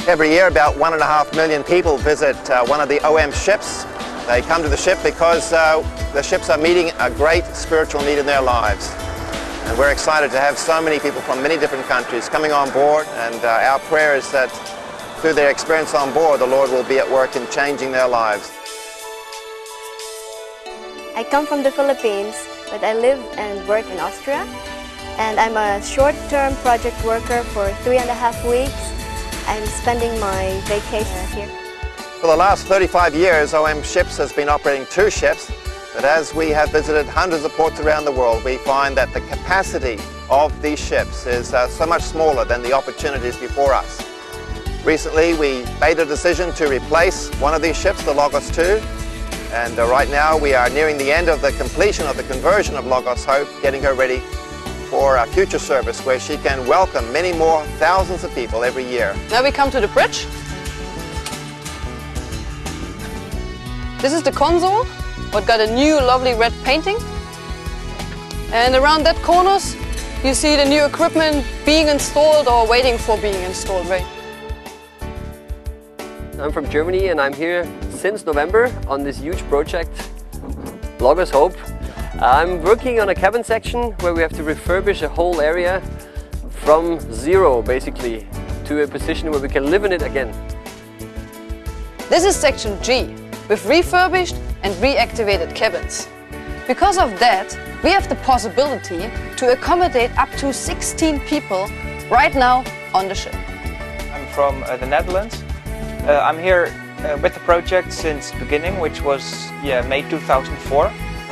Every year about 1.5 million people visit one of the OM ships. They come to the ship because the ships are meeting a great spiritual need in their lives. And we're excited to have so many people from many different countries coming on board, and our prayer is that through their experience on board, the Lord will be at work in changing their lives. I come from the Philippines, but I live and work in Austria. And I'm a short-term project worker for 3.5 weeks. I'm spending my vacation here. For the last 35 years, OM Ships has been operating 2 ships, but as we have visited hundreds of ports around the world, we find that the capacity of these ships is so much smaller than the opportunities before us. Recently, we made a decision to replace one of these ships, the Logos 2, and right now we are nearing the end of the completion of the conversion of Logos Hope, getting her ready for a future service where she can welcome many more thousands of people every year. Now we come to the bridge. This is the console, what got a new lovely red painting. And around that corners you see the new equipment being installed or waiting for being installed, right? I'm from Germany and I'm here since November on this huge project, Logos Hope. I'm working on a cabin section where we have to refurbish a whole area from zero, basically, to a position where we can live in it again. This is section G, with refurbished and reactivated cabins. Because of that, we have the possibility to accommodate up to 16 people right now on the ship. I'm from the Netherlands. I'm here with the project since the beginning, which was May 2004.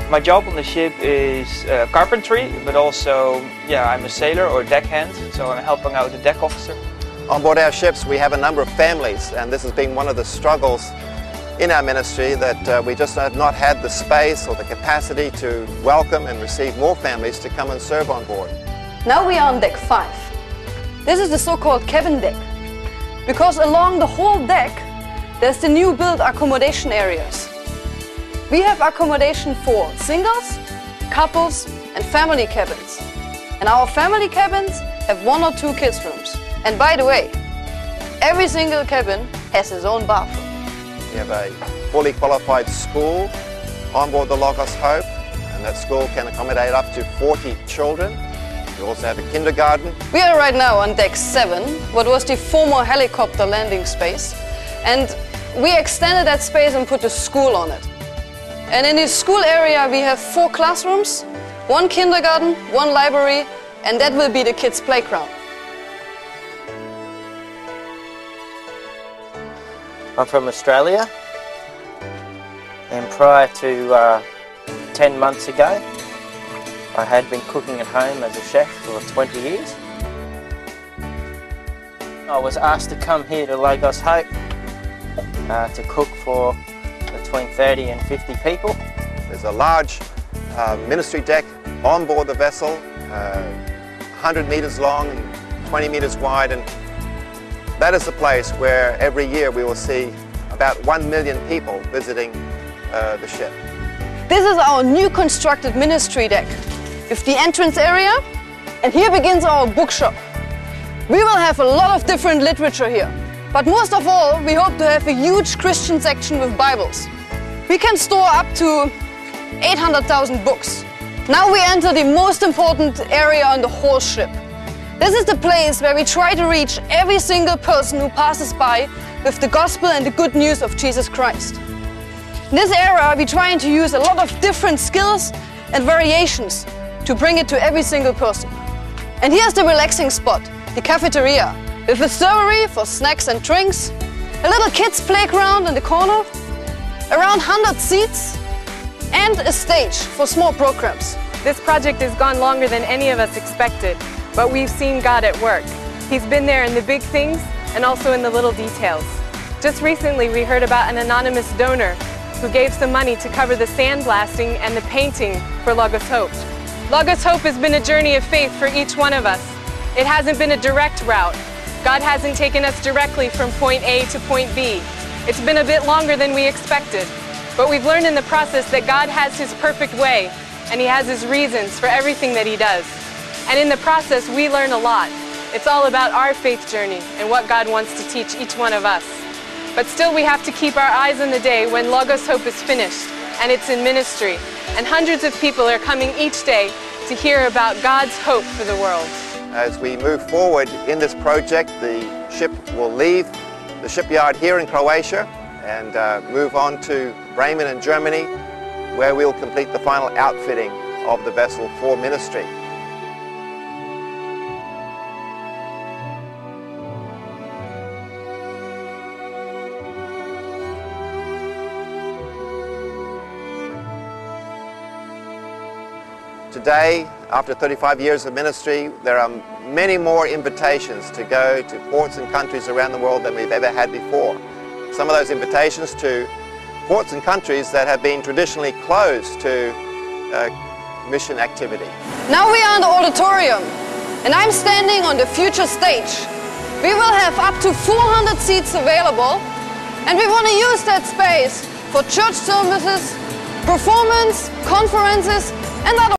My job on the ship is carpentry, but also I'm a sailor or deckhand, so I'm helping out the deck officer. On board our ships we have a number of families, and this has been one of the struggles in our ministry, that we just have not had the space or the capacity to welcome and receive more families to come and serve on board. Now we are on deck 5. This is the so-called cabin deck, because along the whole deck there's the new built accommodation areas. We have accommodation for singles, couples and family cabins. And our family cabins have 1 or 2 kids' rooms. And by the way, every single cabin has its own bathroom. We have a fully qualified school on board the Logos Hope, and that school can accommodate up to 40 children. We also have a kindergarten. We are right now on deck 7, what was the former helicopter landing space. And we extended that space and put the school on it. And in this school area we have 4 classrooms, 1 kindergarten, 1 library, and that will be the kids' playground. I'm from Australia, and prior to 10 months ago I had been cooking at home as a chef for 20 years. I was asked to come here to Logos Hope to cook for between 30 and 50 people. There's a large ministry deck on board the vessel, 100 meters long and 20 meters wide, and that is the place where every year we will see about 1 million people visiting the ship. This is our new constructed ministry deck with the entrance area, and here begins our bookshop. We will have a lot of different literature here, but most of all we hope to have a huge Christian section with Bibles. We can store up to 800,000 books. Now we enter the most important area on the whole ship. This is the place where we try to reach every single person who passes by with the gospel and the good news of Jesus Christ. In this area we're trying to use a lot of different skills and variations to bring it to every single person. And here's the relaxing spot, the cafeteria, with a servery for snacks and drinks, a little kids playground in the corner, around 100 seats, and a stage for small programs. This project has gone longer than any of us expected, but we've seen God at work. He's been there in the big things and also in the little details. Just recently we heard about an anonymous donor who gave some money to cover the sandblasting and the painting for Logos Hope. Logos Hope has been a journey of faith for each one of us. It hasn't been a direct route. God hasn't taken us directly from point A to point B. It's been a bit longer than we expected, but we've learned in the process that God has His perfect way and He has His reasons for everything that He does. And in the process we learn a lot. It's all about our faith journey and what God wants to teach each one of us. But still we have to keep our eyes on the day when Logos Hope is finished and it's in ministry. And hundreds of people are coming each day to hear about God's hope for the world. As we move forward in this project, the ship will leave the shipyard here in Croatia and move on to Bremen in Germany, where we'll complete the final outfitting of the vessel for ministry. Today, after 35 years of ministry, there are many more invitations to go to ports and countries around the world than we've ever had before. Some of those invitations to ports and countries that have been traditionally closed to mission activity. Now we are in the auditorium, and I'm standing on the future stage. We will have up to 400 seats available, and we want to use that space for church services, performance, conferences, and other